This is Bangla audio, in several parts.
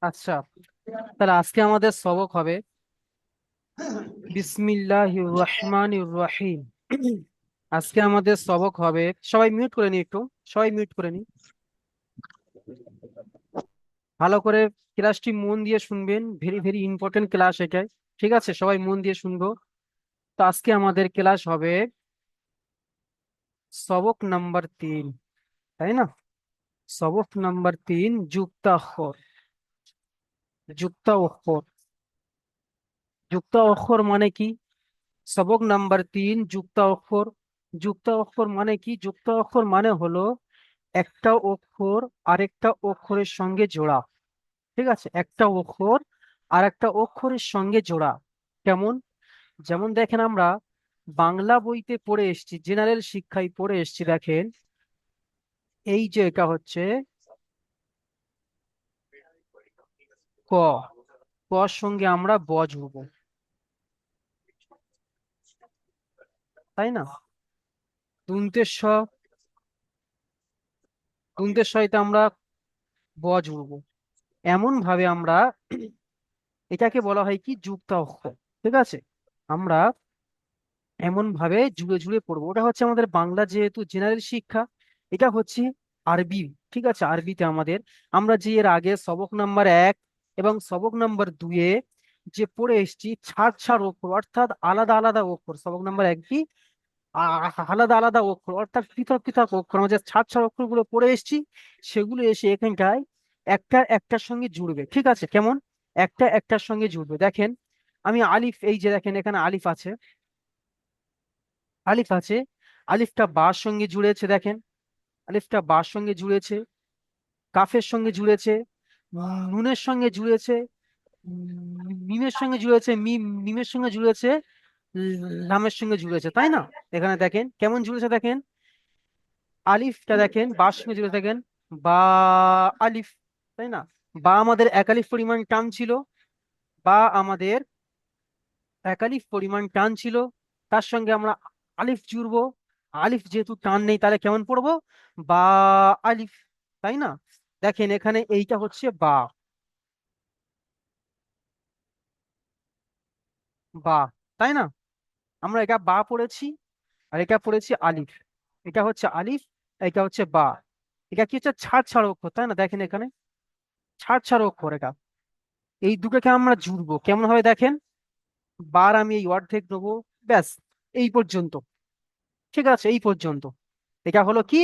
আচ্ছা, তাহলে আজকে আমাদের সবক হবে বিসমিল্লাহির রহমানির রহিম। আজকে আমাদের সবক হবে, সবাই মিউট করে নি একটু, সবাই মিউট করে নি, ভালো করে ক্লাসটি মন দিয়ে শুনবেন, ভেরি ভেরি ইম্পর্টেন্ট ক্লাস এটাই। ঠিক আছে, সবাই মন দিয়ে শুনবো। তো আজকে আমাদের ক্লাস হবে সবক নাম্বার 3, তাই না? সবক নাম্বার 3, যুক্তাক্ষর। যুক্তাক্ষর, যুক্তাক্ষর মানে কি? সবক নাম্বার 3, যুক্তাক্ষর। যুক্তাক্ষর মানে কি? যুক্তাক্ষর মানে হলো একটা অক্ষর আরেকটা অক্ষরের সঙ্গে জোড়া। ঠিক আছে, একটা অক্ষর আর একটা অক্ষরের সঙ্গে জোড়া। কেমন? যেমন দেখেন, আমরা বাংলা বইতে পড়ে এসেছি, জেনারেল শিক্ষায় পড়ে এসেছি। দেখেন, এই যে এটা হচ্ছে ক, কর সঙ্গে আমরা ব জুড়বো, তাই না? দন্তের স, দন্তের সহিত আমরা ব জুড়বো। এমন ভাবে আমরা, এটাকে বলা হয় কি? যুক্ত অক্ষর। ঠিক আছে, আমরা এমন ভাবে জুড়ে জুড়ে পড়বো। ওটা হচ্ছে আমাদের বাংলা, যেহেতু জেনারেল শিক্ষা। এটা হচ্ছে আরবি। ঠিক আছে, আরবিতে আমাদের, আমরা যে এর আগে সবক নাম্বার 1 এবং সবক নাম্বার 2-এ যে পড়ে এসেছি ছাড় ছাড় অক্ষর, অর্থাৎ আলাদা আলাদা অক্ষর। সবক নাম্বার 1 কি? আলাদা আলাদা অক্ষর, অর্থাৎ পৃথক পৃথক অক্ষর। আমরা যে ছাড় ছাড় অক্ষরগুলো পড়ে এসেছি, সেগুলো এসে এখানটায় একটা একটার সঙ্গে জুড়বে। ঠিক আছে, কেমন? একটা একটার সঙ্গে জুড়বে। দেখেন, আমি আলিফ, এই যে দেখেন এখানে আলিফ আছে, আলিফ আছে, আলিফটা বার সঙ্গে জুড়েছে। দেখেন, আলিফটা বার সঙ্গে জুড়েছে, কাফের সঙ্গে জুড়েছে, নুনের সঙ্গে জুড়েছে, মিমের সঙ্গে জুড়েছে, মিমের সঙ্গে জুড়েছে, লামের সঙ্গে জুড়েছে, তাই না? এখানে দেখেন কেমন জুড়েছে। দেখেন, আলিফটা দেখেন বার সঙ্গে জুড়ে, দেখেন বা আলিফ, তাই না? বা আমাদের একালিফ পরিমাণ টান ছিল, বা আমাদের একালিফ পরিমাণ টান ছিল, তার সঙ্গে আমরা আলিফ জুড়বো। আলিফ যেহেতু টান নেই, তাহলে কেমন পড়বো? বা আলিফ, তাই না? দেখেন এখানে এইটা হচ্ছে বা, বা, তাই না? আমরা এটা বা পড়েছি, আর এটা পড়েছি আলিফ। এটা হচ্ছে আলিফ, এটা হচ্ছে বা। এটা কি হচ্ছে? ছাড় ছাড় অক্ষর, তাই না? দেখেন এখানে ছাড় ছাড় অক্ষর এটা। এই দুটোকে আমরা জুড়বো কেমন হবে? দেখেন, বার আমি এই অর্ধেক নেবো, ব্যাস, এই পর্যন্ত। ঠিক আছে, এই পর্যন্ত। এটা হলো কি?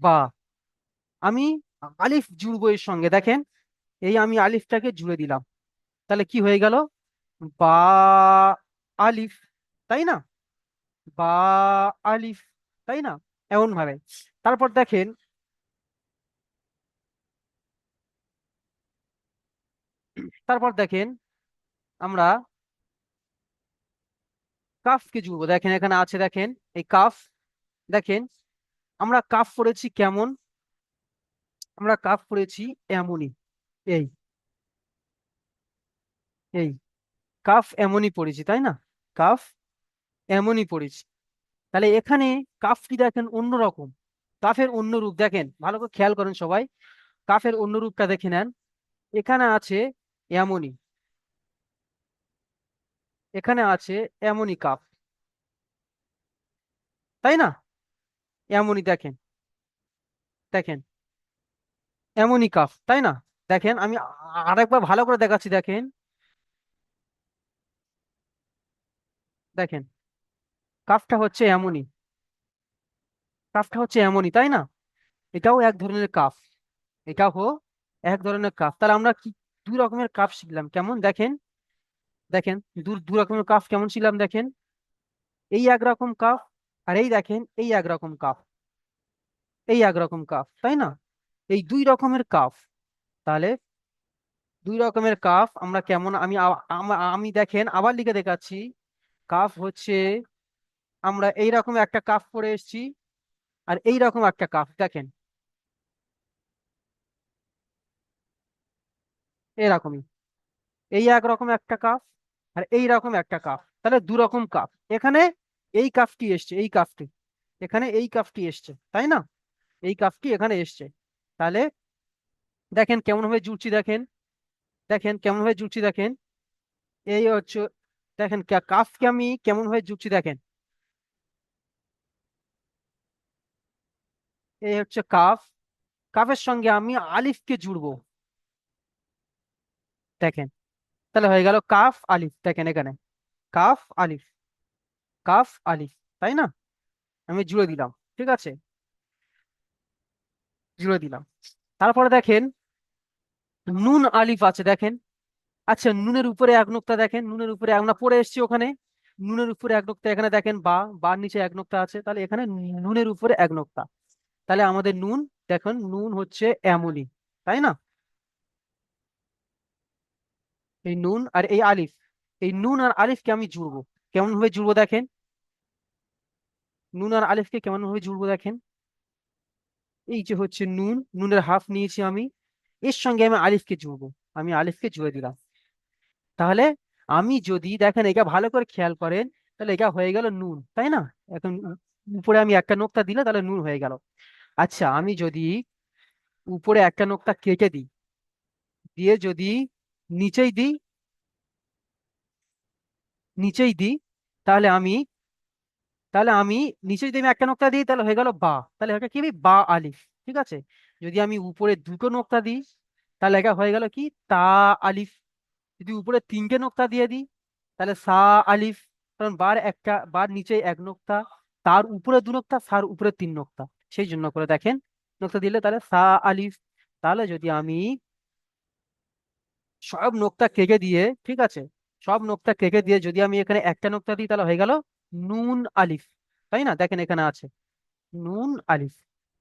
বা। আমি আলিফ জুড়বো এর সঙ্গে, দেখেন, এই আমি আলিফটাকে জুড়ে দিলাম, তাহলে কি হয়ে গেল? বা আলিফ, তাই না? বা আলিফ, তাই না? এমন ভাবে। তারপর দেখেন, তারপর দেখেন আমরা কাফকে জুড়বো। দেখেন এখানে আছে, দেখেন এই কাফ। দেখেন, আমরা কাফ পড়েছি কেমন? আমরা কাফ পড়েছি এমনই, এই, এই কাফ এমনই পড়েছি, তাই না? কাফ এমনই পড়েছি। তাহলে এখানে কাফটি দেখেন অন্যরকম, কাফের অন্য রূপ। দেখেন, ভালো করে খেয়াল করেন সবাই, কাফের অন্য রূপটা দেখে নেন। এখানে আছে এমনই, এখানে আছে এমনই কাফ, তাই না? এমনই, দেখেন, দেখেন এমনই কাফ, তাই না? দেখেন আমি আরেকবার ভালো করে দেখাচ্ছি। দেখেন, দেখেন কাফটা হচ্ছে এমনই, কাফটা হচ্ছে এমনই, তাই না? এটাও এক ধরনের কাফ, এটাও এক ধরনের কাফ। তাহলে আমরা কি দুই রকমের কাফ শিখলাম, কেমন? দেখেন, দেখেন দু রকমের কাফ কেমন ছিলাম। দেখেন, এই একরকম কাফ, আর এই দেখেন এই একরকম কাফ, এই একরকম কাফ, তাই না? এই দুই রকমের কাফ। তাহলে দুই রকমের কাফ আমরা কেমন, আমি দেখেন আবার লিখে দেখাচ্ছি। কাফ হচ্ছে, আমরা এই রকম একটা কাফ পরে এসেছি, আর এই রকম একটা কাফ, দেখেন এরকমই, এই একরকম একটা কাফ, আর এই রকম একটা কাফ। তাহলে দু রকম কাফ। এখানে এই কাফটি এসছে, এই কাফটি, এখানে এই কাফটি এসছে, তাই না? এই কাফটি এখানে এসছে। তাহলে দেখেন কেমন ভাবে জুড়ছি, দেখেন, দেখেন কেমন ভাবে জুড়ছি, দেখেন। এই হচ্ছে, দেখেন কাফকে আমি কেমন ভাবে জুড়ছি, দেখেন। এই হচ্ছে কাফ, কাফের সঙ্গে আমি আলিফকে জুড়বো, দেখেন। তাহলে হয়ে গেল কাফ আলিফ, দেখেন এখানে কাফ আলিফ, কাফ আলিফ, তাই না? আমি জুড়ে দিলাম, ঠিক আছে, জুড়ে দিলাম। তারপরে দেখেন নুন আলিফ আছে, দেখেন। আচ্ছা, নুনের উপরে এক নোক্তা, দেখেন নুনের উপরে আমরা পড়ে এসেছি ওখানে। নুনের উপরে এক নোক্তা, এখানে দেখেন বা, বার নিচে এক নোক্তা আছে, তাহলে এখানে নুনের উপরে এক নোক্তা। তাহলে আমাদের নুন, দেখুন নুন হচ্ছে এমনই, তাই না? এই নুন আর এই আলিফ, এই নুন আর আলিফকে আমি জুড়বো। কেমন ভাবে জুড়বো, দেখেন। নুন আর আলিফকে কেমন ভাবে জুড়বো, দেখেন। এই যে হচ্ছে নুন, নুনের হাফ নিয়েছি আমি, এর সঙ্গে আমি আলিফকে জুড়বো। আমি আলিফকে জুড়ে দিলাম। তাহলে আমি যদি দেখেন এটা ভালো করে খেয়াল করেন, তাহলে এটা হয়ে গেল নুন, তাই না? এখন উপরে আমি একটা নোক্তা দিলে তাহলে নুন হয়ে গেল। আচ্ছা, আমি যদি উপরে একটা নোক্তা কেটে দিই, দিয়ে যদি নিচেই দিই, নিচেই দিই, তাহলে আমি, তাহলে আমি নিচে যদি আমি একটা নোক্তা দিই তাহলে হয়ে গেল বা, তাহলে এটা কি হবে? বা আলিফ, ঠিক আছে। যদি আমি উপরে দুটো নোক্তা দিই তাহলে এটা হয়ে গেল কি? তা আলিফ। যদি উপরে তিনটে নোক্তা দিয়ে দিই তাহলে সা আলিফ। কারণ বার একটা, বার নিচে এক নোক্তা, তার উপরে দু নোক্তা, সার উপরে তিন নোক্তা, সেই জন্য করে দেখেন নোক্তা দিলে তাহলে সা আলিফ। তাহলে যদি আমি সব নোক্তা কেটে দিয়ে, ঠিক আছে, সব নোক্তা কেটে দিয়ে যদি আমি এখানে একটা নোক্তা দিই তাহলে হয়ে গেল নুন আলিফ, তাই না? দেখেন এখানে আছে নুন আলিফ।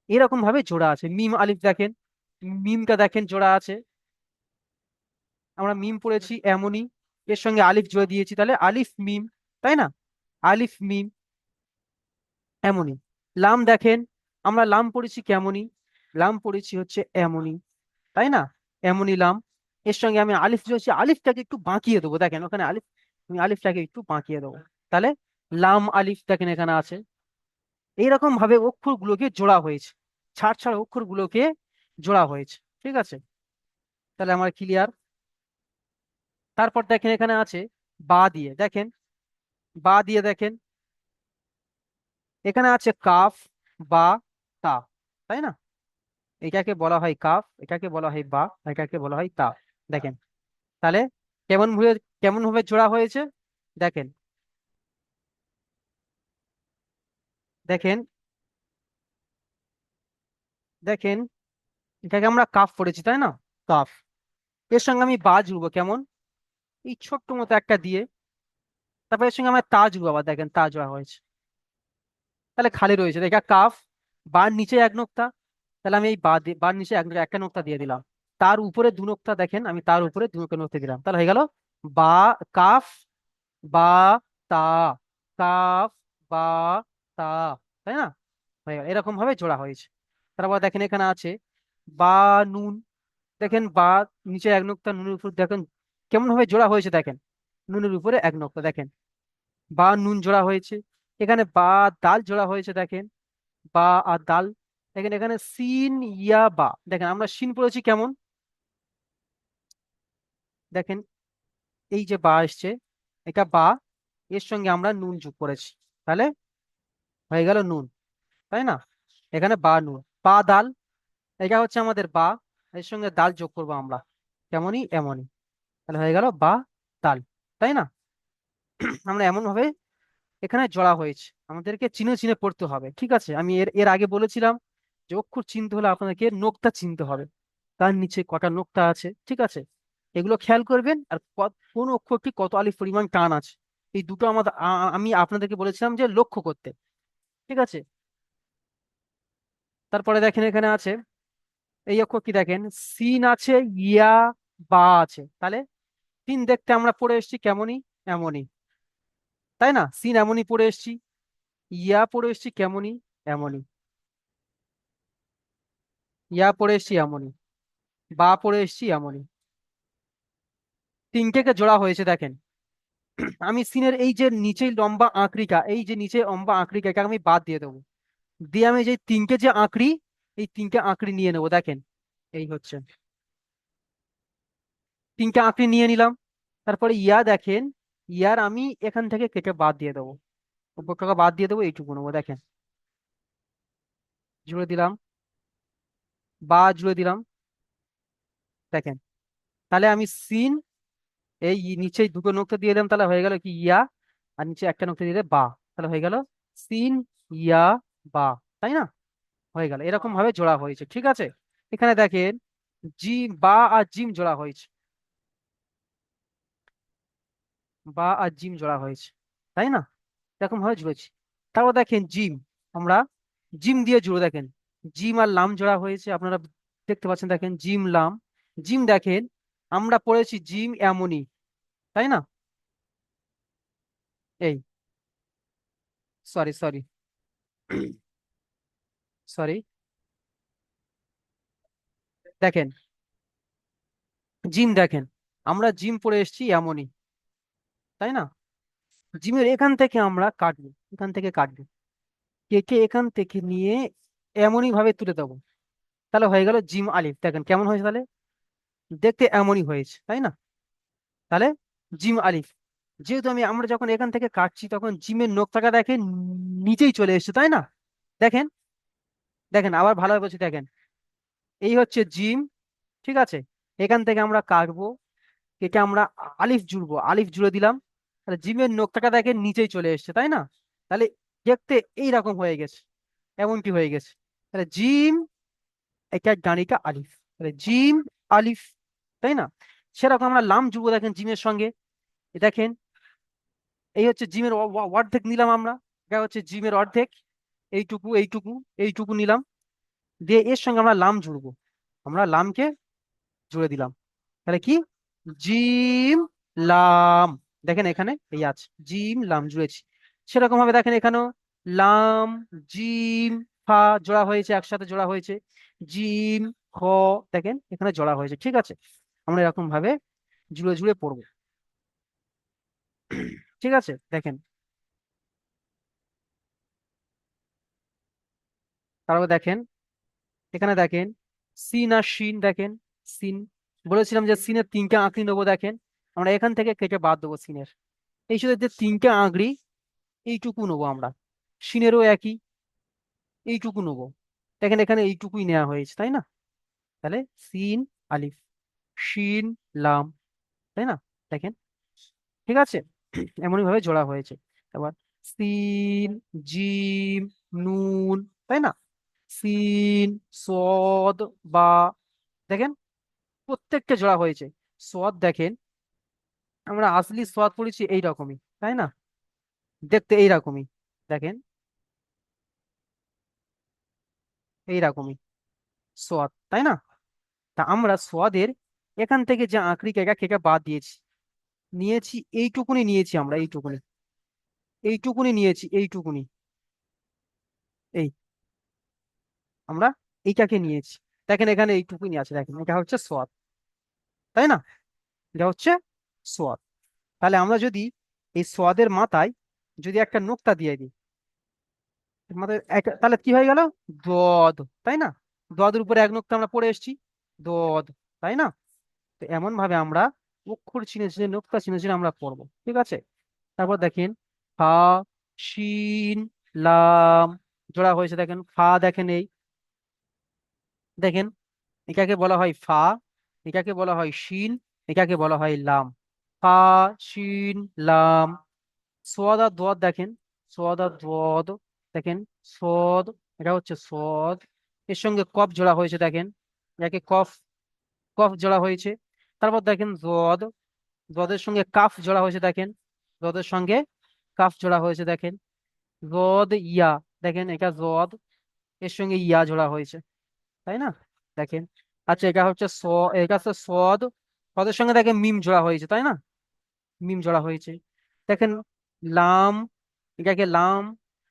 এরকম ভাবে জোড়া আছে। মিম আলিফ, দেখেন মিমটা দেখেন জোড়া আছে। আমরা মিম পড়েছি এমনই, এর সঙ্গে আলিফ জুড়ে দিয়েছি, তাহলে আলিফ মিম, তাই না? আলিফ মিম এমনই। লাম দেখেন, আমরা লাম পড়েছি কেমনই, লাম পড়েছি হচ্ছে এমনই, তাই না? এমনই লাম। এর সঙ্গে আমি আলিফ জুড়েছি, আলিফটাকে একটু বাঁকিয়ে দেবো, দেখেন ওখানে আলিফ, আমি আলিফটাকে একটু বাঁকিয়ে দেবো। তাহলে লাম আলিফ, দেখেন এখানে আছে। এইরকম ভাবে অক্ষরগুলোকে জোড়া হয়েছে, ছাড় ছাড় অক্ষরগুলোকে জোড়া হয়েছে, ঠিক আছে। তাহলে আমার ক্লিয়ার। তারপর দেখেন এখানে আছে বা দিয়ে, দেখেন বা দিয়ে, দেখেন এখানে আছে কাফ, বা, তা, তাই না? এটাকে বলা হয় কাফ, এটাকে বলা হয় বা, এটাকে বলা হয় তা, দেখেন। তাহলে কেমন ভাবে, কেমন ভাবে জোড়া হয়েছে, দেখেন, দেখেন, দেখেন এটাকে আমরা কাফ পড়েছি, তাই না? কাফ, এর সঙ্গে আমি বা জুড়বো কেমন, এই ছোট্ট মতো একটা দিয়ে, তারপর এর সঙ্গে আমরা তা জুড়বো, আবার দেখেন তা জোড়া হয়েছে। তাহলে খালি রয়েছে দেখা কাফ, বার নিচে এক নোক্তা, তাহলে আমি এই বা বার নিচে একটা নোক্তা দিয়ে দিলাম। তার উপরে দু নোক্তা, দেখেন আমি তার উপরে দু নোক্তা দিলাম, তাহলে হয়ে গেল বা, কাফ, বা, তা, কাফ, বা, তা, তাই না? হয়ে গেল, এরকম ভাবে জোড়া হয়েছে। তারপর দেখেন এখানে আছে বা, নুন, দেখেন বা, নিচে এক নোক্তা, নুনের উপর দেখেন কেমন ভাবে জোড়া হয়েছে, দেখেন নুনের উপরে এক নোক্তা, দেখেন বা নুন জোড়া হয়েছে। এখানে বা দাল জোড়া হয়েছে, দেখেন বা আর দাল। দেখেন এখানে সিন ইয়া বা, দেখেন আমরা সিন পড়েছি কেমন, দেখেন এই যে বা এসছে, এটা বা, এর সঙ্গে আমরা নুন যোগ করেছি, তাহলে হয়ে গেল নুন, তাই না? এখানে বা নুন, বা দাল, এটা হচ্ছে আমাদের বা, এর সঙ্গে দাল যোগ করবো আমরা, কেমনই এমনই, তাহলে হয়ে গেল বা, দাল, তাই না? আমরা এমন ভাবে এখানে জড়া হয়েছে, আমাদেরকে চিনে চিনে পড়তে হবে, ঠিক আছে। আমি এর এর আগে বলেছিলাম যে অক্ষর চিনতে হলে আপনাদেরকে নোক্তা চিনতে হবে, তার নিচে কটা নোক্তা আছে, ঠিক আছে। এগুলো খেয়াল করবেন, আর কোন অক্ষরটি কত আলিফ পরিমাণ টান আছে, এই দুটো আমাদের আমি আপনাদেরকে বলেছিলাম যে লক্ষ্য করতে, ঠিক আছে। তারপরে দেখেন এখানে আছে এই অক্ষর কি, দেখেন সিন আছে, ইয়া, বা আছে, তাহলে সিন দেখতে আমরা পড়ে এসেছি কেমনই, এমনই, তাই না? সিন এমনই পড়ে এসেছি, ইয়া পড়ে এসেছি কেমনই, এমনই, ইয়া পড়ে এসেছি এমনই, বা পড়ে এসেছি এমনই। তিনটেকে জোড়া হয়েছে, দেখেন। আমি সিনের এই যে নিচে লম্বা আঁকড়িটা, এই যে নিচে লম্বা আঁকড়িটা, এটা আমি বাদ দিয়ে দেবো, দিয়ে আমি যে তিনটে যে আঁকড়ি, এই তিনটে আঁকড়ি নিয়ে নেবো দেখেন। এই হচ্ছে তিনটে আঁকড়ি নিয়ে নিলাম। তারপরে ইয়া দেখেন, ইয়ার আমি এখান থেকে কেটে বাদ দিয়ে দেবো, উপরটাকে বাদ দিয়ে দেবো, এইটুকু নেবো দেখেন। জুড়ে দিলাম, বা জুড়ে দিলাম দেখেন। তাহলে আমি সিন, এই নিচে দুটো নোক্তা দিয়ে দিলাম, তাহলে হয়ে গেল কি ইয়া, আর নিচে একটা নোক্তা দিলে বা, তাহলে হয়ে গেল সিন ইয়া বা, তাই না? হয়ে গেল, এরকম ভাবে জোড়া হয়েছে, ঠিক আছে। এখানে দেখেন জিম, বা আর জিম জোড়া হয়েছে, বা আর জিম জোড়া হয়েছে, তাই না? এরকম ভাবে জুড়েছি। তারপর দেখেন জিম, আমরা জিম দিয়ে জুড়ে দেখেন, জিম আর লাম জোড়া হয়েছে, আপনারা দেখতে পাচ্ছেন দেখেন জিম লাম। জিম দেখেন, আমরা পড়েছি জিম এমনই, তাই না? এই, সরি সরি, সরি, দেখেন জিম দেখেন, আমরা জিম পড়ে এসেছি এমনই, তাই না? জিমের এখান থেকে আমরা কাটবো, এখান থেকে কাটবো, কেটে এখান থেকে নিয়ে এমনই ভাবে তুলে দেবো, তাহলে হয়ে গেল জিম আলিফ। দেখেন কেমন হয়েছে তাহলে, দেখতে এমনই হয়েছে, তাই না? তাহলে জিম আলিফ, যেহেতু আমরা যখন এখান থেকে কাটছি তখন জিমের নোকতাটা দেখেন নিচেই চলে এসেছে, তাই না? দেখেন, দেখেন আবার ভালোভাবে বলছি দেখেন, এই হচ্ছে জিম, ঠিক আছে। এখান থেকে আমরা কাটবো, কেটে আমরা আলিফ জুড়বো, আলিফ জুড়ে দিলাম, তাহলে জিমের নোকতাটা দেখেন নিচেই চলে এসেছে, তাই না? তাহলে দেখতে এইরকম হয়ে গেছে, এমনটি হয়ে গেছে। তাহলে জিম, এটা গানিকা আলিফ, তাহলে জিম আলিফ, তাই না? সেরকম আমরা লাম জুড়বো দেখেন জিমের সঙ্গে, এ দেখেন, এই হচ্ছে জিমের অর্ধেক নিলাম আমরা, এটা হচ্ছে জিমের অর্ধেক, এইটুকু এইটুকু এইটুকু নিলাম, দিয়ে এর সঙ্গে আমরা লাম জুড়বো, আমরা লামকে জুড়ে দিলাম, তাহলে কি জিম লাম, দেখেন এখানে এই আছে জিম লাম জুড়েছি। সেরকম ভাবে দেখেন এখানেও লাম জিম ফা জোড়া হয়েছে, একসাথে জোড়া হয়েছে, জিম খ, দেখেন এখানে জোড়া হয়েছে, ঠিক আছে। আমরা এরকম ভাবে জুড়ে জুড়ে পড়বো, ঠিক আছে দেখেন। তারপর দেখেন, এখানে দেখেন সিন আর শিন দেখেন, সিন, বলেছিলাম যে সিনের তিনটা আঁকড়ি নেবো দেখেন, আমরা এখান থেকে কেটে বাদ দেবো সিনের, এই শুধু যে তিনটা আঁকড়ি এইটুকু নেবো আমরা, সিনেরও একই, এইটুকু নেবো, দেখেন এখানে এইটুকুই নেওয়া হয়েছে, তাই না? তাহলে সিন আলিফ, শিন লাম, তাই না? দেখেন, ঠিক আছে। এমনই ভাবে জোড়া হয়েছে। এবার সিন জিম নুন, তাই না? সিন সদ বা, দেখেন প্রত্যেকটা জোড়া হয়েছে। সোয়াদ দেখেন, আমরা আসলি সোয়াদ পড়েছি এইরকমই, তাই না? দেখতে এইরকমই, দেখেন এইরকমই সোয়াদ, তাই না? তা আমরা সোয়াদের এখান থেকে যে আঁকড়ি কেকা কেকা বাদ দিয়েছি, নিয়েছি এইটুকুনি, নিয়েছি আমরা এইটুকুনি, এইটুকুনি নিয়েছি, এইটুকুনি, এই আমরা এইটাকে নিয়েছি, দেখেন এখানে এইটুকুনি আছে, দেখেন এটা হচ্ছে সোয়াদ, তাই না? এটা হচ্ছে সোয়াদ। তাহলে আমরা যদি এই সোয়াদের মাথায় যদি একটা নোক্তা দিয়ে দিই, তাহলে কি হয়ে গেল দদ, তাই না? দদের উপরে এক নোক্তা আমরা পড়ে এসেছি, দদ, তাই না? তো এমন ভাবে আমরা অক্ষর চিনে চিনে নোক্তা চিনে চিনে আমরা পড়বো, ঠিক আছে। তারপর দেখেন ফা শিন লাম জোড়া হয়েছে, দেখেন ফা দেখেন এই, দেখেন এটাকে বলা হয় ফা, এটাকে বলা হয় শিন, এটাকে বলা হয় লাম, ফা শিন লাম। সোয়াদ আর দোয়াদ দেখেন, সোয়াদ আর দোয়াদ, দেখেন সদ, এটা হচ্ছে সদ, এর সঙ্গে কফ জোড়া হয়েছে দেখেন, যাকে কফ, কফ জোড়া হয়েছে। তারপর দেখেন জদ, জদের সঙ্গে কাফ জোড়া হয়েছে দেখেন, জদের সঙ্গে কাফ জোড়া হয়েছে দেখেন, জদ ইয়া, দেখেন এটা জদ, এর সঙ্গে ইয়া জোড়া হয়েছে, তাই না? দেখেন, আচ্ছা এটা হচ্ছে এটা হচ্ছে সদ, সদের সঙ্গে দেখেন মিম জোড়া হয়েছে, তাই না? মিম জোড়া হয়েছে, দেখেন লাম, এটাকে লাম,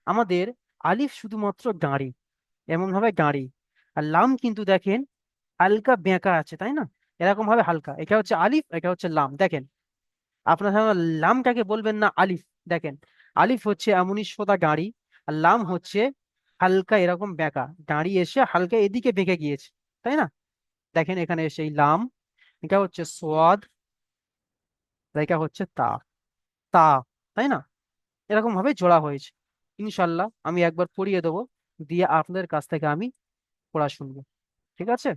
আমাদের আলিফ শুধুমাত্র দাঁড়ি, এমন ভাবে দাঁড়ি, আর লাম কিন্তু দেখেন হালকা বেঁকা আছে, তাই না? এরকম ভাবে হালকা, এটা হচ্ছে আলিফ, এটা হচ্ছে লাম, দেখেন আপনার সাধারণত লামটাকে বলবেন না আলিফ, দেখেন আলিফ হচ্ছে এমনই সোজা গাড়ি, আর লাম হচ্ছে হালকা এরকম বেঁকা, দাঁড়িয়ে এসে হালকা এদিকে বেঁকে গিয়েছে, তাই না? দেখেন এখানে এসে এই লাম, এটা হচ্ছে সোয়াদ, এটা হচ্ছে তা, তা, তাই না? এরকম ভাবে জোড়া হয়েছে। ইনশাল্লাহ আমি একবার পড়িয়ে দেবো, দিয়ে আপনাদের কাছ থেকে আমি পড়া শুনবো। ঠিক আছে?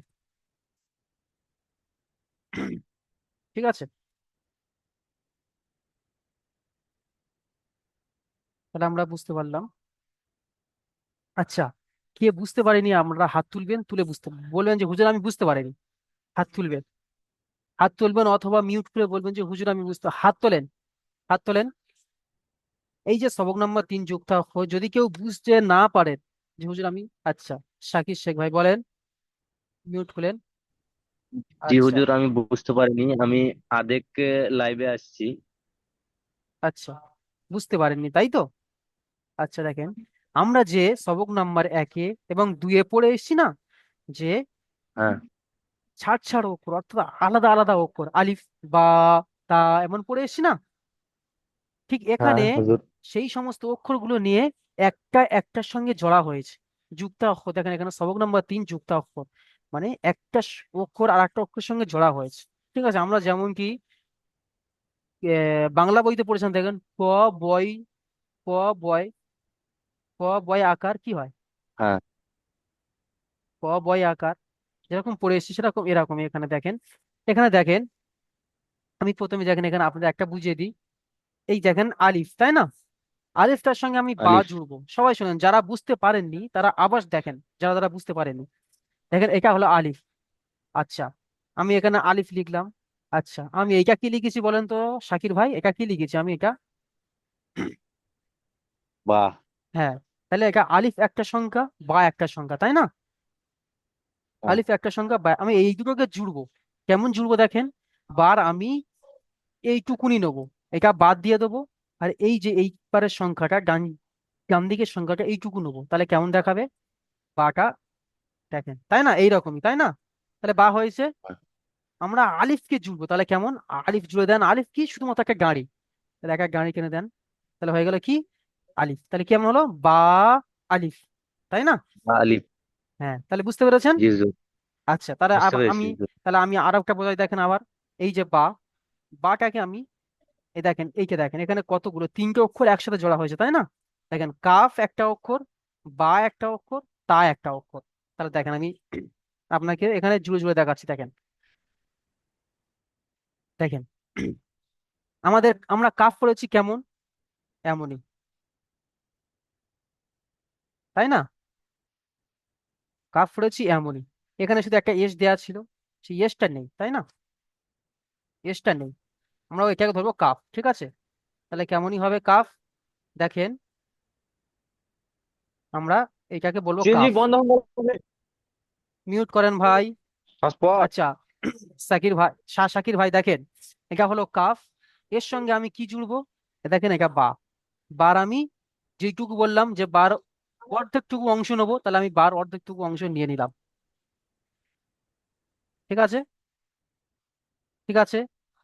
ঠিক আছে, তাহলে আমরা বুঝতে পারলাম। আচ্ছা, কে বুঝতে পারেনি আমরা হাত তুলবেন, তুলে বুঝতে বলবেন যে হুজুর আমি বুঝতে পারিনি। হাত তুলবেন, হাত তুলবেন, অথবা মিউট করে বলবেন যে হুজুর আমি বুঝতে, হাত তোলেন, হাত তোলেন। এই যে সবক নাম্বার 3 যুক্ত যদি কেউ বুঝতে না পারেন যে হুজুর আমি, আচ্ছা, শাকির শেখ ভাই বলেন, মিউট খুলেন। জি আচ্ছা, হুজুর, আমি বুঝতে পারিনি। আমি আদেক লাইভে আসছি। আচ্ছা, বুঝতে পারেননি তাই তো? আচ্ছা দেখেন, আমরা যে সবক নাম্বার 1 এবং 2 পড়ে এসেছি না, যে হ্যাঁ। ছাড় ছাড় অক্ষর, অর্থাৎ আলাদা আলাদা অক্ষর, আলিফ, বা, তা, এমন পড়ে এসেছি না? ঠিক হ্যাঁ এখানে হুজুর। সেই সমস্ত অক্ষরগুলো নিয়ে একটা একটার সঙ্গে জড়া হয়েছে, যুক্ত অক্ষর। দেখেন এখানে সবক নাম্বার 3 যুক্ত অক্ষর, মানে একটা অক্ষর আর একটা অক্ষরের সঙ্গে জড়া হয়েছে। ঠিক আছে, আমরা যেমন কি বাংলা বইতে পড়েছেন, দেখেন ক, বই, ক, বয়, ক, বয় আকার কি হয়, হ্যাঁ। ক, বয় আকার, যেরকম পড়ে এসেছি সেরকম এরকমই এখানে দেখেন। এখানে দেখেন, আমি প্রথমে দেখেন এখানে আপনাদের একটা বুঝিয়ে দিই। এই দেখেন আলিফ, তাই না? আলিফটার সঙ্গে আমি বা আলিফ। জুড়বো, সবাই শোনেন, যারা বুঝতে পারেননি তারা আবার দেখেন, যারা যারা বুঝতে পারেননি, দেখেন এটা হলো আলিফ। আচ্ছা, আমি এখানে আলিফ লিখলাম। আচ্ছা, আমি এইটা কি লিখেছি বলেন তো শাকির ভাই, এটা কি লিখেছি আমি এটা? বাহ। হ্যাঁ, তাহলে এটা আলিফ একটা সংখ্যা, বা একটা সংখ্যা, তাই না? হ্যাঁ। আলিফ একটা সংখ্যা, বা, আমি এই দুটোকে জুড়বো। কেমন জুড়বো দেখেন, বার আমি এইটুকুনি নেবো, এটা বাদ দিয়ে দেবো, আর এই যে এই পারের সংখ্যাটা, ডান ডান দিকের সংখ্যাটা এইটুকু নেবো, তাহলে কেমন দেখাবে বাটা? দেখেন, তাই না? এইরকমই, তাই না? তাহলে বা হয়েছে। আমরা আলিফকে জুড়বো, তাহলে কেমন, আলিফ জুড়ে দেন, আলিফ কি শুধুমাত্র একটা গাড়ি, তাহলে এক এক গাড়ি কিনে দেন, তাহলে হয়ে গেল কি আলিফ, তাহলে কেমন হলো বা আলিফ, তাই না? আলিফ। হ্যাঁ, তাহলে বুঝতে পেরেছেন। জি হুজুর, আচ্ছা, তাহলে বুঝতে আমি, পেরেছি হুজুর। তাহলে আমি আরো একটা বোঝাই, দেখেন আবার, এই যে বা, বাটাকে আমি, এই দেখেন এইটা দেখেন এখানে কতগুলো 3টে অক্ষর একসাথে জোড়া হয়েছে, তাই না? দেখেন কাফ একটা অক্ষর, বা একটা অক্ষর, তা একটা অক্ষর। তাহলে দেখেন আমি আপনাকে এখানে জুড়ে জুড়ে দেখাচ্ছি, দেখেন, দেখেন আমরা কাফ পড়েছি কেমন, এমনই, তাই না? কাফ পড়েছি এমনই, এখানে শুধু একটা এস দেয়া ছিল, সেই এসটা নেই, তাই না? এসটা নেই, আমরা এটাকে ধরবো কাফ, ঠিক আছে? তাহলে কেমনই হবে কাফ, দেখেন, আমরা এটাকে বলবো জি জি, কাফ। বন্ধ হবে। মিউট করেন ভাই। হটস্পট। আচ্ছা, সাকির ভাই, শাহ শাকির ভাই দেখেন, এটা হলো কাফ, এর সঙ্গে আমি কি জুড়বো, দেখেন এটা বা, বার আমি যেটুকু বললাম যে বার অর্ধেকটুকু অংশ নেবো, তাহলে আমি বার অর্ধেকটুকু অংশ নিয়ে নিলাম। ঠিক আছে, ঠিক আছে,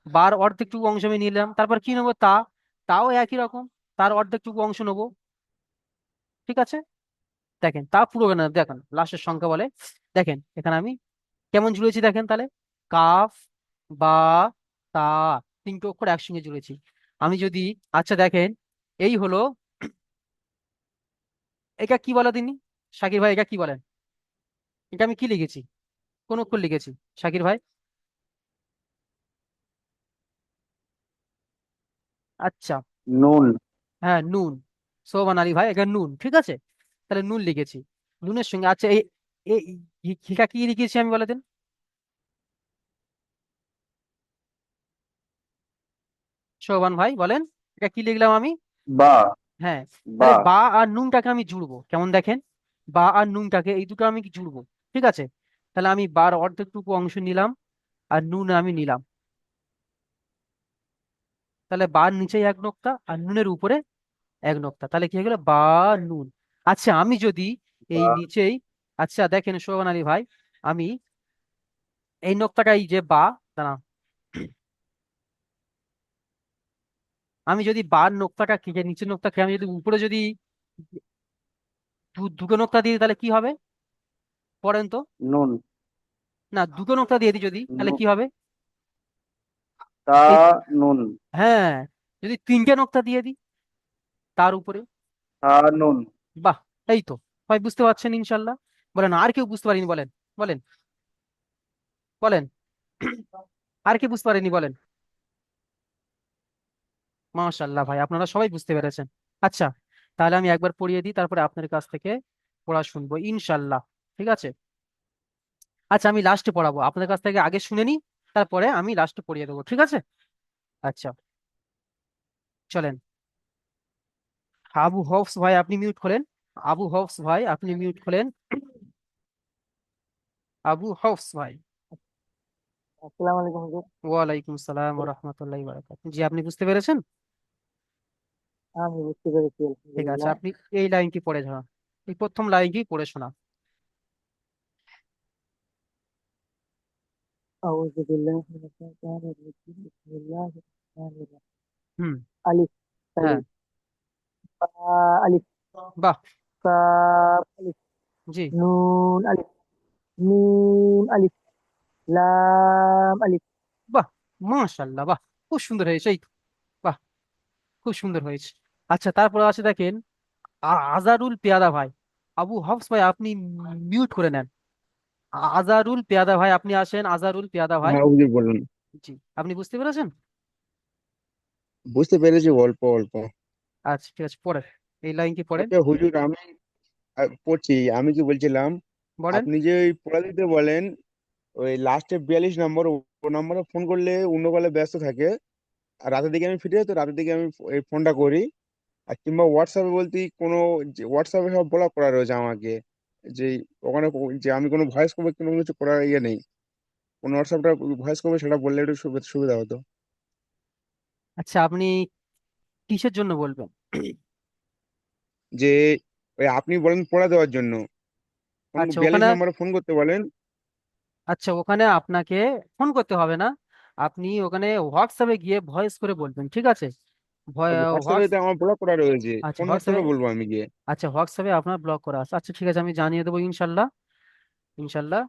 বার অর্ধেকটুকু অংশ আমি নিলাম, তারপর কি নেবো, তা, তাও একই রকম, তার অর্ধেকটুকু অংশ নেবো। ঠিক আছে, দেখেন তা পুরো না, দেখেন লাস্টের সংখ্যা বলে, দেখেন এখানে আমি কেমন জুড়েছি দেখেন তাহলে, কাফ, বা, তা, 3টে অক্ষর একসঙ্গে জুড়েছি। আমি যদি, আচ্ছা দেখেন, এই হলো, এটা কি বলে তিনি, শাকির ভাই এটা কি বলেন, এটা আমি কি লিখেছি, কোন অক্ষর লিখেছি শাকির ভাই? আচ্ছা, নুন। হ্যাঁ নুন, সোবান আলী ভাই, এটা নুন, ঠিক আছে, তাহলে নুন লিখেছি। নুনের সঙ্গে, আচ্ছা এই এই এটা কি লিখেছি আমি বলে দিন, সোবান ভাই বলেন, এটা কি লিখলাম আমি? বা। হ্যাঁ, বা। তাহলে বা আর নুনটাকে আমি জুড়বো, কেমন দেখেন, বা আর নুনটাকে এই দুটো আমি কি জুড়বো, ঠিক আছে? তাহলে আমি বার অর্ধেকটুকু অংশ নিলাম, আর নুন আমি নিলাম, তাহলে বার নিচে এক নোক্তা আর নুনের উপরে এক নোক্তা, তাহলে কি হয়ে গেল বা নুন। আচ্ছা, আমি যদি এই বা। নিচেই, আচ্ছা দেখেন শোভান আলী ভাই, আমি এই নোক্তাটা, এই যে বা, দাঁড়া, আমি যদি বার নোক্তাটা কি, যে নিচের নোক্তাকে আমি যদি উপরে যদি, দুটো নোক্তা দিয়ে দিই তাহলে কি হবে? পড়েন তো। নুন। না, দুটো নোক্তা দিয়ে দিই যদি, তাহলে নু- কি হবে? তা এই, নুন। হ্যাঁ, যদি তিনটে নোক্তা দিয়ে দিই তার উপরে। তা নুন। বাহ, এই তো। ভাই বুঝতে পারছেন ইনশাল্লাহ? বলেন, আর কেউ বুঝতে পারিনি বলেন। বলেন, বলেন। আর কি বুঝতে পারেনি বলেন। মাশাল্লাহ ভাই, আপনারা সবাই বুঝতে পেরেছেন। আচ্ছা, তাহলে আমি একবার পড়িয়ে দিই, তারপরে আপনার কাছ থেকে পড়া শুনবো ইনশাল্লাহ। ঠিক আছে। আচ্ছা, আমি লাস্টে পড়াবো, আপনার কাছ থেকে আগে শুনে নিই, তারপরে আমি লাস্টে পড়িয়ে দেবো, ঠিক আছে? আচ্ছা, চলেন। আবু হফস ভাই আপনি মিউট খোলেন। আবু হফস ভাই আপনি মিউট খোলেন। আবু হফস ভাই। আসসালামু আলাইকুম হুজুর। ওয়ালাইকুম সালাম ওয়া রাহমাতুল্লাহি ওয়া বারাকাতুহু। জি, আপনি বুঝতে পেরেছেন? আমি বুঝতে পেরেছি ঠিক আছে, আলহামদুলিল্লাহ। আপনি এই লাইনটি পড়ে শোনান। এই প্রথম লাইনটি পড়ে শোনা। আউযু বিল্লাহি মিনাশ শাইতানির রাজিম। বিসমিল্লাহির রহমানির রহিম। হুম। আলিফ। হ্যাঁ। আলিফ। বা আলিফ। বাহ। কাফ আলিফ। জি। নুন আলিফ। মিম আলিফ। লাম আলিফ। বাহ, মাশাআল্লাহ, বাহ, খুব সুন্দর হয়েছে, এই তো। বাহ, খুব সুন্দর হয়েছে। আচ্ছা, তারপরে আছে দেখেন, আজারুল পেয়াদা ভাই। আবু হফস ভাই আপনি মিউট করে নেন। আজারুল পেয়াদা ভাই আপনি আসেন, আজারুল পেয়াদা ভাই। হ্যাঁ হুজুর বলুন। জি, আপনি বুঝতে পেরেছেন? বুঝতে পেরেছি অল্প অল্প। আচ্ছা, ঠিক আছে, পড়েন। এই লাইনটি পড়েন। আচ্ছা হুজুর, আমি পড়ছি। আমি কি বলছিলাম, বলেন। আপনি যে ওই পড়া দিতে বলেন, ওই লাস্টে 42 নম্বর, ও নম্বরে ফোন করলে অন্য কলে ব্যস্ত থাকে। আর রাতের দিকে আমি ফিরে, তো রাতের দিকে আমি এই ফোনটা করি। আর কিংবা হোয়াটসঅ্যাপে বলতে কোনো, হোয়াটসঅ্যাপে সব ব্লক করা রয়েছে আমাকে। যে ওখানে যে আমি কোনো ভয়েস করবো, কোনো কিছু করার ইয়ে নেই। কোন হোয়াটসঅ্যাপটা ভয়েস করবো সেটা বললে একটু সুবিধা হতো। আচ্ছা, আপনি কিসের জন্য বলবেন? যে ওই আপনি বলেন পড়া দেওয়ার জন্য, ফোন আচ্ছা, 42 নম্বরে ফোন করতে বলেন। ওখানে আপনাকে ফোন করতে হবে না। আপনি ওখানে হোয়াটসঅ্যাপে গিয়ে ভয়েস করে বলবেন, ঠিক আছে? হোয়াটসঅ্যাপে হোয়াটস তো আমার ব্লক করা রয়েছে, আচ্ছা, কোন হোয়াটসঅ্যাপে। হোয়াটসঅ্যাপে বলবো আমি গিয়ে? আচ্ছা, হোয়াটসঅ্যাপে আপনার ব্লক করা আছে, আচ্ছা ঠিক আছে, আমি জানিয়ে দেবো ইনশাল্লাহ। ইনশাল্লাহ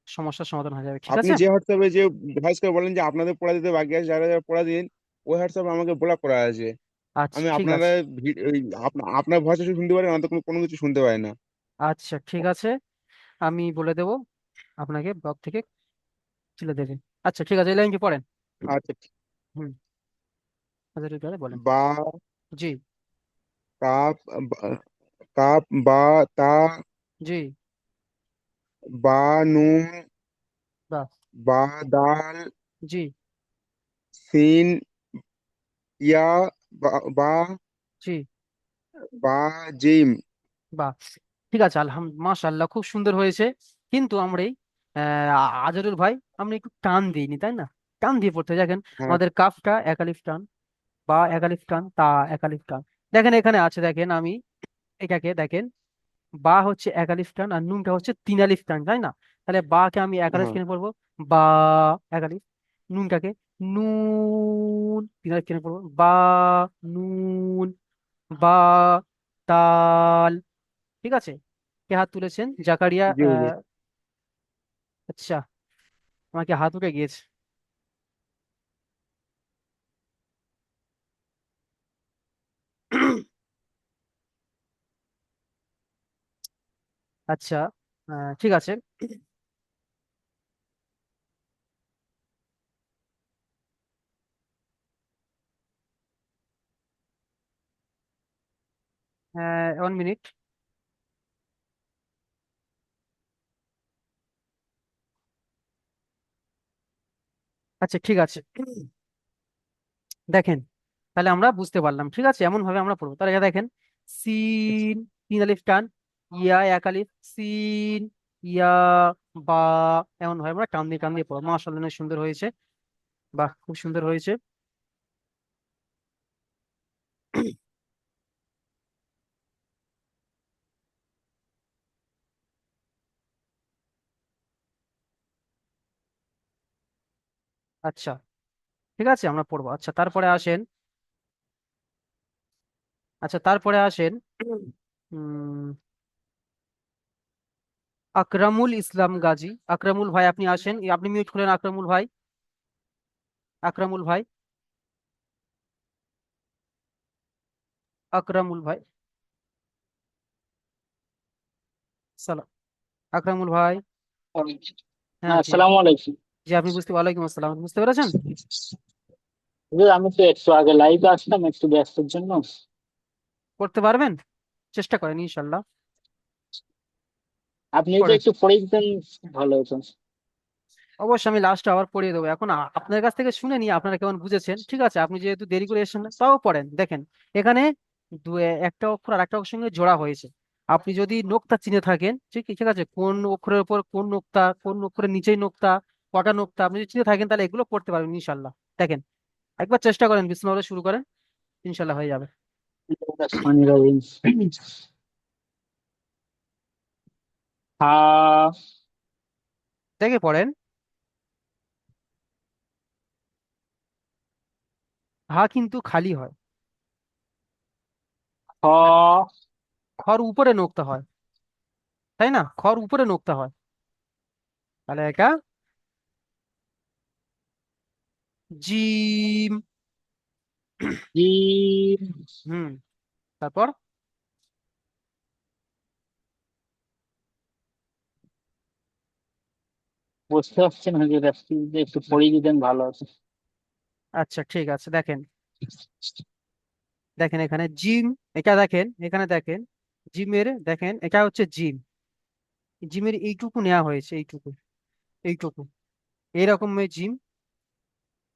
সমস্যার সমাধান হয়ে যাবে, ঠিক আপনি আছে। যে হোয়াটসঅ্যাপে যে ভয়েস করে বলেন যে আপনাদের পড়া দিতে বাকি আছে, যারা যারা পড়া দিন, ওই হোয়াটসঅ্যাপে আমাকে ব্লক করা আছে। আচ্ছা, আমি ঠিক আপনারা আছে। আপনার ভয়েস শুনতে পারি না, তো কোনো কোনো কিছু শুনতে পাই না। আচ্ছা, ঠিক আছে, আমি বলে দেবো, আপনাকে ব্লক থেকে তুলে দেবে। আচ্ছা, ঠিক আছে, এই লাইনটি পড়েন। আচ্ছা। হুম। আচ্ছা, ঠিক আছে, বলেন। বা, জি। কাপ, কাপ বা, তা, জি। বা, নুন, বাহ। বা, দাল, জি। সিন, ইয়া, বা, বা, জি। বা, জিম। বাহ, ঠিক আছে, মাশাআল্লাহ, খুব সুন্দর হয়েছে। কিন্তু আমরা এই আজরুল ভাই, আমরা একটু টান দিইনি, তাই না? টান দিয়ে পড়তে হয়। দেখেন, হ্যাঁ। আমাদের কাফটা একালিফ টান, বা একালিফ টান, তা একালিফ টান। দেখেন এখানে আছে, দেখেন আমি এটাকে দেখেন, বা হচ্ছে একালিফ টান আর নুনটা হচ্ছে তিন আলিফ টান, তাই না? তাহলে বা কে আমি একালিফ হ্যাঁ। কেন পড়বো? বা একালিফ। নুনটাকে নুন তিন আলিফ কেন পড়বো? বা নুন, বা তাল। ঠিক আছে। কে হাত তুলেছেন? জাকারিয়া। জি হুজুর। আচ্ছা, আমাকে হাত উঠে গিয়েছে। আচ্ছা, ঠিক আছে। One minute. আচ্ছা, ঠিক আছে, দেখেন, তাহলে আমরা বুঝতে পারলাম, ঠিক আছে, এমন ভাবে আমরা পড়বো। তাহলে এটা দেখেন, আচ্ছা। সিন তিন আলিফ টান, ইয়া এক আলিফ, সিন, ইয়া, বা, এমন ভাবে আমরা টান দিয়ে টান দিয়ে পড়বো। মাশাআল্লাহ, অনেক সুন্দর হয়েছে। বাহ, খুব সুন্দর হয়েছে। আচ্ছা, ঠিক আছে, আমরা পড়বো। আচ্ছা, তারপরে আসেন। আচ্ছা, তারপরে আসেন। আকরামুল ইসলাম গাজী। আকরামুল ভাই আপনি আসেন, আপনি মিউট খুলেন আকরামুল ভাই। আকরামুল ভাই, আকরামুল ভাই, সালাম। আকরামুল ভাই, হ্যাঁ হ্যাঁ, জি। আসসালামু আলাইকুম। জি আপনি ওয়ালাইকুম আসসালাম, আপনি বুঝতে পেরেছেন? যে আমি তো একটু আগে লাইভে আসলাম, একটু ব্যস্তর জন্য। করতে পারবেন? চেষ্টা করেন ইনশাল্লাহ। আপনি যদি করেন। একটু পড়ে দিতেন ভালো হতো। অবশ্যই আমি লাস্ট আবার পড়িয়ে দেবো। এখন আপনার কাছ থেকে শুনে নিই আপনারা কেমন বুঝেছেন। ঠিক আছে, আপনি যেহেতু দেরি করে এসেছেন তাও পড়েন। দেখেন এখানে একটা অক্ষর আর একটা অক্ষরের সঙ্গে জোড়া হয়েছে। আপনি যদি নোক্তা চিনে থাকেন, ঠিক ঠিক আছে, কোন অক্ষরের উপর কোন নোক্তা, কোন অক্ষরের নিচেই নোক্তা, কটা নোক্তা, আপনি যদি চিনে থাকেন তাহলে এগুলো পড়তে পারবেন ইনশাল্লাহ। দেখেন, একবার চেষ্টা করেন, বিসমিল্লাহ বলে শুরু করেন, ইনশাল্লাহ হয়ে যাবে। শনি রবিন। হা। দেখে পড়েন। হা কিন্তু খালি হয়। খ। খর উপরে নোক্তা হয়, তাই না? খর উপরে নোক্তা হয়, তাহলে এটা জিম। জি। হুম, তারপর বুঝতে পারছেন হুজুর, আপনি যদি একটু পড়ে দিতেন ভালো হতো। আচ্ছা ঠিক আছে, দেখেন, দেখেন এখানে জিম, এটা দেখেন, এখানে দেখেন জিমের, দেখেন এটা হচ্ছে জিম। জিমের এইটুকু নেওয়া হয়েছে, এইটুকু, এইটুকু, এইরকম জিম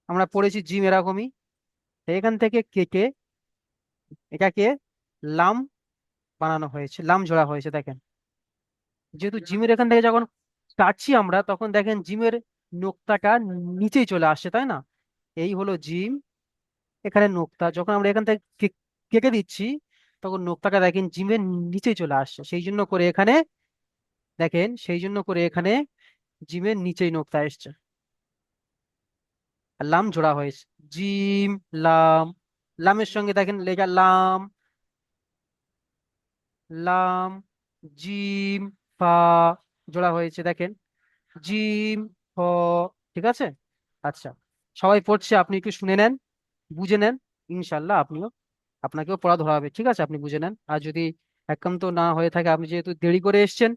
আমরা পড়েছি, জিম এরকমই। তো এখান থেকে কেটে এটাকে লাম বানানো হয়েছে, লাম জোড়া হয়েছে। দেখেন, যেহেতু জিমের এখান থেকে যখন কাটছি আমরা, তখন দেখেন জিমের নোক্তাটা নিচেই চলে আসছে, তাই না? এই হলো জিম। এখানে নোক্তা যখন আমরা এখান থেকে কেটে দিচ্ছি, তখন নোক্তাটা দেখেন জিমের নিচেই চলে আসছে, সেই জন্য করে এখানে, দেখেন সেই জন্য করে এখানে জিমের নিচেই নোক্তা এসছে, আর লাম জোড়া হয়েছে। জিম, লাম, লামের সঙ্গে দেখেন লেখা লাম, লাম, জিম, ফা জোড়া হয়েছে, দেখেন জিম, ফ। ঠিক আছে, আচ্ছা, সবাই পড়ছে, আপনি একটু শুনে নেন, বুঝে নেন, ইনশাল্লাহ আপনাকেও পড়া ধরা হবে। ঠিক আছে, আপনি বুঝে নেন। আর যদি একান্ত না হয়ে থাকে, আপনি যেহেতু দেরি করে এসেছেন,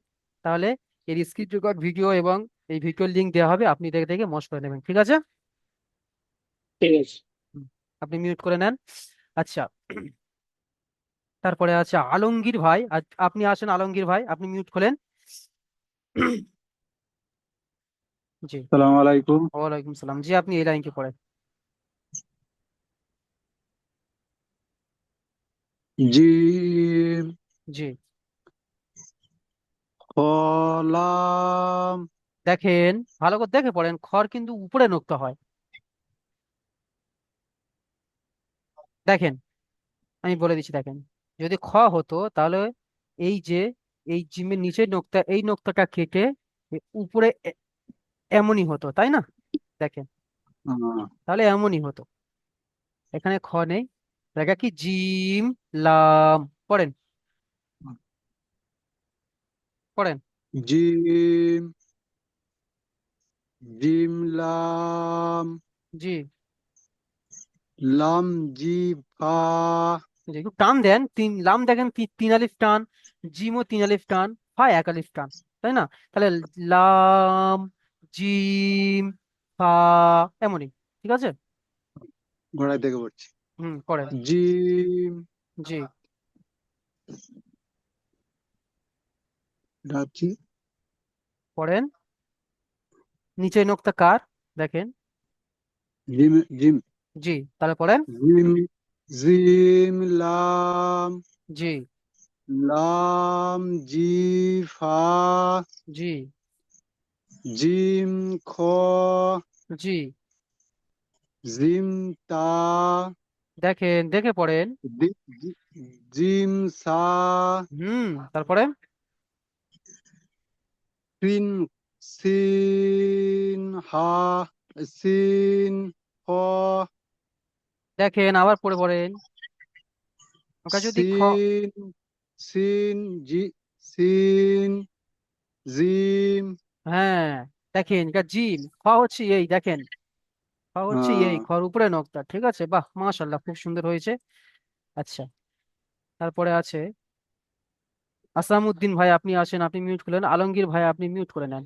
তাহলে এর স্ক্রিপ্ট রেকর্ড ভিডিও এবং এই ভিডিওর লিঙ্ক দেওয়া হবে, আপনি দেখে দেখে মশ করে নেবেন। ঠিক আছে? ঠিক আছে। হুম, আপনি মিউট করে নেন। আচ্ছা, তারপরে আছে আলমগীর ভাই, আপনি আসেন আলমগীর ভাই, আপনি মিউট খোলেন। জি, সালাম আলাইকুম। ওয়ালাইকুম সালাম। জি আপনি এই লাইনকে পড়েন। জিম, জি, কলাম, দেখেন ভালো করে দেখে পড়েন, খর কিন্তু উপরে নোক্তা হয়। দেখেন, আমি বলে দিচ্ছি, দেখেন যদি খ হতো তাহলে এই যে এই জিমের নিচে নোক্তা, এই নোক্তাটা কেটে উপরে এমনই হতো, তাই না? দেখেন, আহ, তাহলে এমনই হতো। এখানে খ নেই, দেখা কি জিম, লাম, পড়েন, পড়েন। জিম, জিম, লাম, জি, লাম, জিভা, জি, একটু টান দেন, লাম দেখেন তিন আলিফ টান, জিমও তিন আলিফ টান, ফা এক আলিফ টান, তাই না? তাহলে লাম, জিম, ফা, এমনই। ঠিক আছে, গোড়ায় থেকে পড়ছি। হুম, পড়েন। জিম, জি, এটা হচ্ছে পড়েন, নিচে নোক্তা কার, দেখেন। জিম, জিম, জি, তাহলে পড়েন। জিম, জিম, লাম, জি, লাম, জিভা, জি, জিম, খ, জি, জিম, তা, দেখেন দেখে পড়েন। জিম, সা, হুম, তারপরে সিন, সিন, হা, সিন, হ, দেখেন আবার পড়ে পড়েন। ওটা যদি সিন, সিন, জি, সিন, জিম। হ্যাঁ, দেখেন এটা জিম, খ হচ্ছে এই, দেখেন খ হচ্ছে এই, আহ, খর উপরে নক্তা। ঠিক আছে, বাহ মাশাল্লাহ, খুব সুন্দর হয়েছে। আচ্ছা, তারপরে আছে আসামউদ্দিন ভাই, আপনি আসেন, আপনি মিউট করলেন। আলমগীর ভাই, আপনি মিউট করে নেন।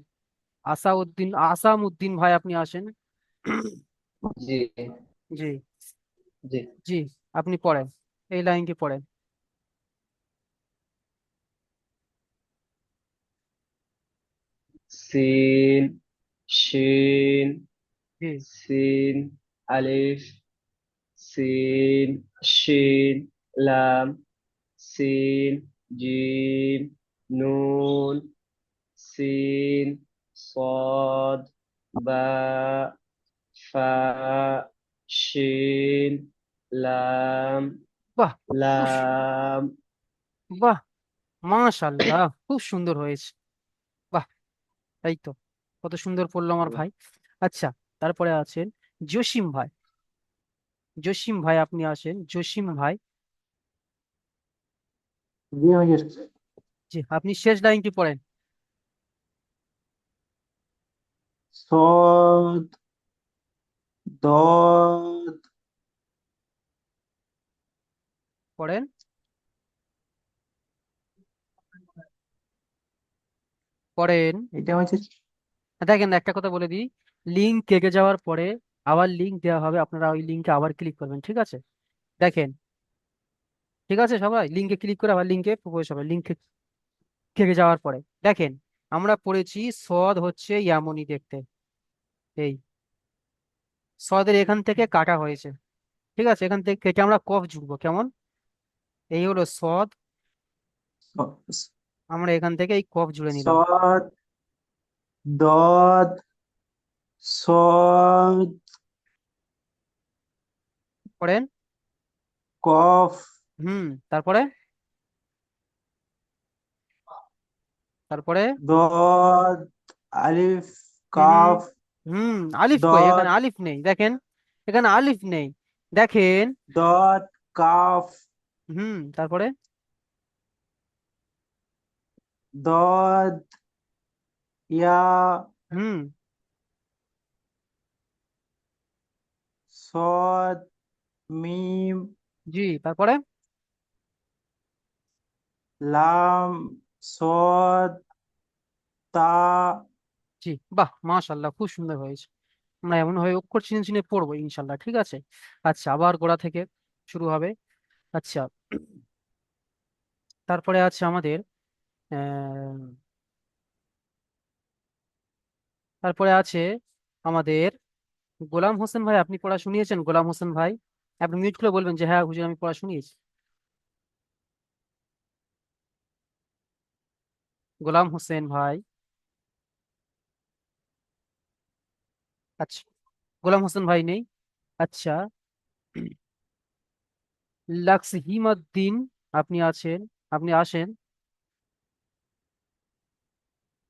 আসামউদ্দিন ভাই, আপনি আসেন। জি জি, জি। জি, আপনি পড়েন, এই লাইনটি পড়েন। সিন, শিন, জি, সিন, আলিফ, সিন, শিন, লাম, সিন, জিম, নুন, সিন, صاد، বা, ফা, শিন, লাম, বাহ, খুব সু- লাম। বাহ, মাশাল্লাহ, খুব সুন্দর হয়েছে। বাহ, তাই তো, কত সুন্দর পড়লো আমার ভাই। আচ্ছা, তারপরে আছেন জসিম ভাই। জসিম ভাই, আপনি আসেন, জসিম ভাই। জি হুজুর। জি, আপনি শেষ লাইনটি পড়েন। صاد ضاد পড়েন, পড়েন। এটা হচ্ছে দেখেন, একটা কথা বলে দিই, লিঙ্ক কেটে যাওয়ার পরে আবার লিঙ্ক দেওয়া হবে, আপনারা ওই লিঙ্কে আবার ক্লিক করবেন, ঠিক আছে? দেখেন, ঠিক আছে, সবাই লিঙ্কে ক্লিক করে আবার লিঙ্কে প্রবেশ হবে, লিঙ্কে কেটে যাওয়ার পরে। দেখেন, আমরা পড়েছি সদ হচ্ছে ইয়ামনি দেখতে, এই সদের এখান থেকে কাটা হয়েছে, ঠিক আছে? এখান থেকে কেটে আমরা কফ জুড়বো, কেমন? এই হলো সদ, আমরা এখান থেকে এই কফ জুড়ে নিলাম। صاد ضاد صاد পড়েন। قاف তারপরে, তারপরে ضاد ألف হুম হুম قاف আলিফ কই? এখানে ضاد আলিফ নেই, দেখেন, এখানে আলিফ নেই, দেখেন। ضاد قاف তারপরে ضاد يا হুম صاد ميم জি, তারপরে لام صاد تا জি, বাহ মাশাল্লাহ, খুব সুন্দর হয়েছে। আমরা এমন ভাবে অক্ষর চিনে চিনে পড়বো ইনশাল্লাহ, ঠিক আছে? আচ্ছা, আবার গোড়া থেকে শুরু হবে। আচ্ছা, তারপরে আছে আমাদের আহ, তারপরে আছে আমাদের গোলাম হোসেন ভাই, আপনি পড়া শুনিয়েছেন? গোলাম হোসেন ভাই, আপনি মিউট করে বলবেন যে হ্যাঁ হুজুর, আমি পড়া শুনিয়েছি। গোলাম হোসেন ভাই, আচ্ছা, গোলাম হোসেন ভাই নেই। আচ্ছা, লাক্সহিমদ্দিন, আপনি আছেন, আপনি আসেন।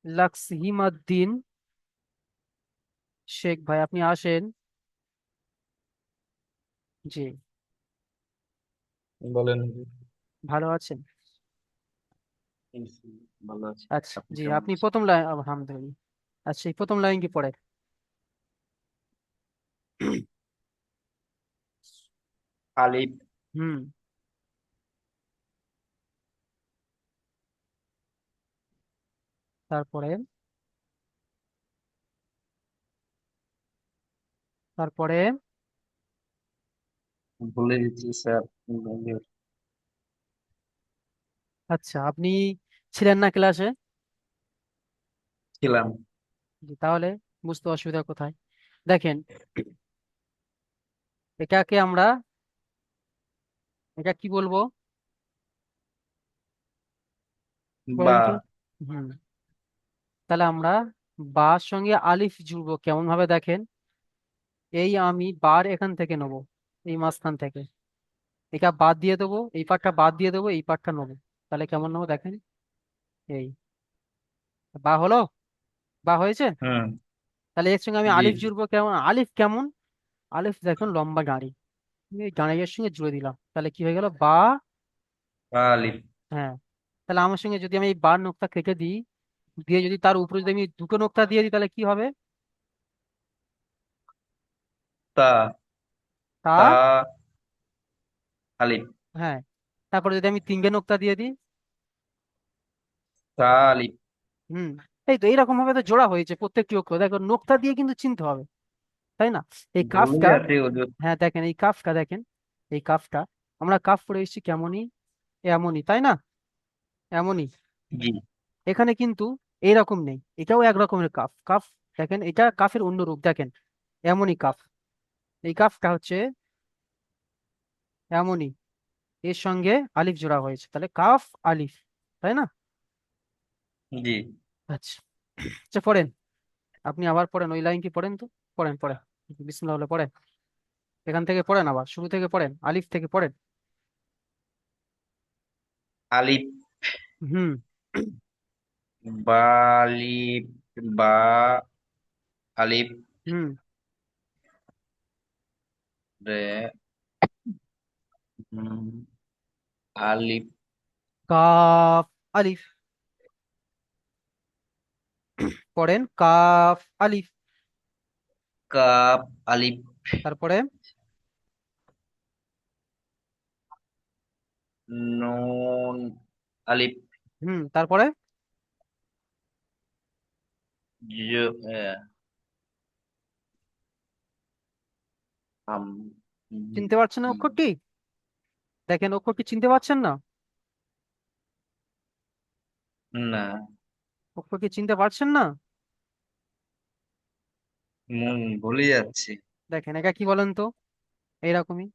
লাক্সহিমদ্দিন শেখ ভাই, আপনি আসেন। জি, বলেন। ভালো আছেন? ভালো আছি। আচ্ছা, আপনি জি, কেমন আপনি আছেন? প্রথম লাইন, আলহামদুলিল্লাহ। আচ্ছা, এই প্রথম লাইন কি পড়ে? আলিফ, হুম তারপরে, তারপরে বলে দিচ্ছি স্যার। আচ্ছা, আপনি ছিলেন না ক্লাসে? ছিলাম। জি, তাহলে বুঝতে অসুবিধা কোথায়? দেখেন, এটাকে আমরা, এটা কি বলবো বলেন বা, তো? হুম তাহলে আমরা বার সঙ্গে আলিফ জুড়বো কেমন ভাবে, দেখেন, এই আমি বার এখান থেকে নেবো, এই মাঝখান থেকে, এটা বাদ দিয়ে দেবো, এই পার্টটা বাদ দিয়ে দেবো, এই পার্টটা নেবো। তাহলে কেমন নেবো দেখেন, এই বা হলো, বা হয়েছে। হুম, তাহলে এর সঙ্গে আমি জি, আলিফ জুড়বো কেমন, আলিফ কেমন? আলিফ দেখুন লম্বা গাড়ি, আমি এই গাড়ির সঙ্গে জুড়ে দিলাম, তাহলে কি হয়ে গেল, বা। বা আলিফ। হ্যাঁ, তাহলে আমার সঙ্গে যদি আমি এই বার নোকতা কেটে দিই, দিয়ে যদি তার উপরে যদি আমি দুটো নোক্তা দিয়ে দিই তাহলে কি হবে? তা তা। তা আলিফ হ্যাঁ। তারপরে যদি আমি তিনটে নোক্তা দিয়ে দিই? তা আলিফ। হুম। এই তো এইরকম ভাবে তো জোড়া হয়েছে প্রত্যেকটি অক্ষর, দেখো নোক্তা দিয়ে কিন্তু চিনতে হবে, তাই না? এই ভুলে কাফটা, যাচ্ছে হুজুর। হ্যাঁ দেখেন এই কাফটা দেখেন, এই কাফটা আমরা কাফ পড়ে এসেছি কেমনই, এমনই, তাই না? এমনই। জি এখানে কিন্তু এইরকম নেই, এটাও এক রকমের কাফ। কাফ দেখেন, এটা কাফের অন্য রূপ দেখেন, এমনই কাফ। এই কাফটা হচ্ছে এমনই, এর সঙ্গে আলিফ জোড়া হয়েছে, তাহলে কাফ আলিফ, তাই না? জি। আচ্ছা। আচ্ছা পড়েন, আপনি আবার পড়েন, ওই লাইনটি পড়েন তো, পড়েন পড়েন, বিসমিল্লাহ বলে পড়েন, এখান থেকে পড়েন, আবার শুরু থেকে পড়েন, আলিফ থেকে পড়েন। আলিফ হুম। বা আলিফ বা আলিফ হুম। রে হুম, আলিফ কাফ আলিফ। পড়েন কাফ আলিফ। কাপ আলিফ তারপরে নুন আলিফ তারপরে জ আম চিনতে পারছেন না অক্ষরটি? দেখেন অক্ষরটি চিনতে পারছেন না? না অক্ষরটি চিনতে পারছেন না? ভুলে যাচ্ছি। দেখেন এটা কি বলেন তো, এইরকমই,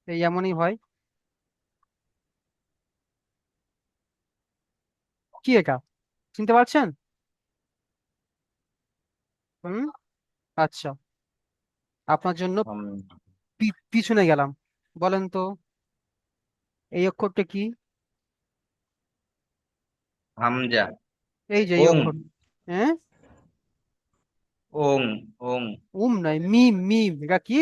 এই এমনই হয়। কি এটা, চিনতে পারছেন? হুম। আচ্ছা, আপনার জন্য হুম, পিছনে গেলাম, বলেন তো এই অক্ষরটা কি? হামজা এই যে এই ওং অক্ষর, হ্যাঁ, ওং ওং উম নয়, মিম, মিম, এটা কি?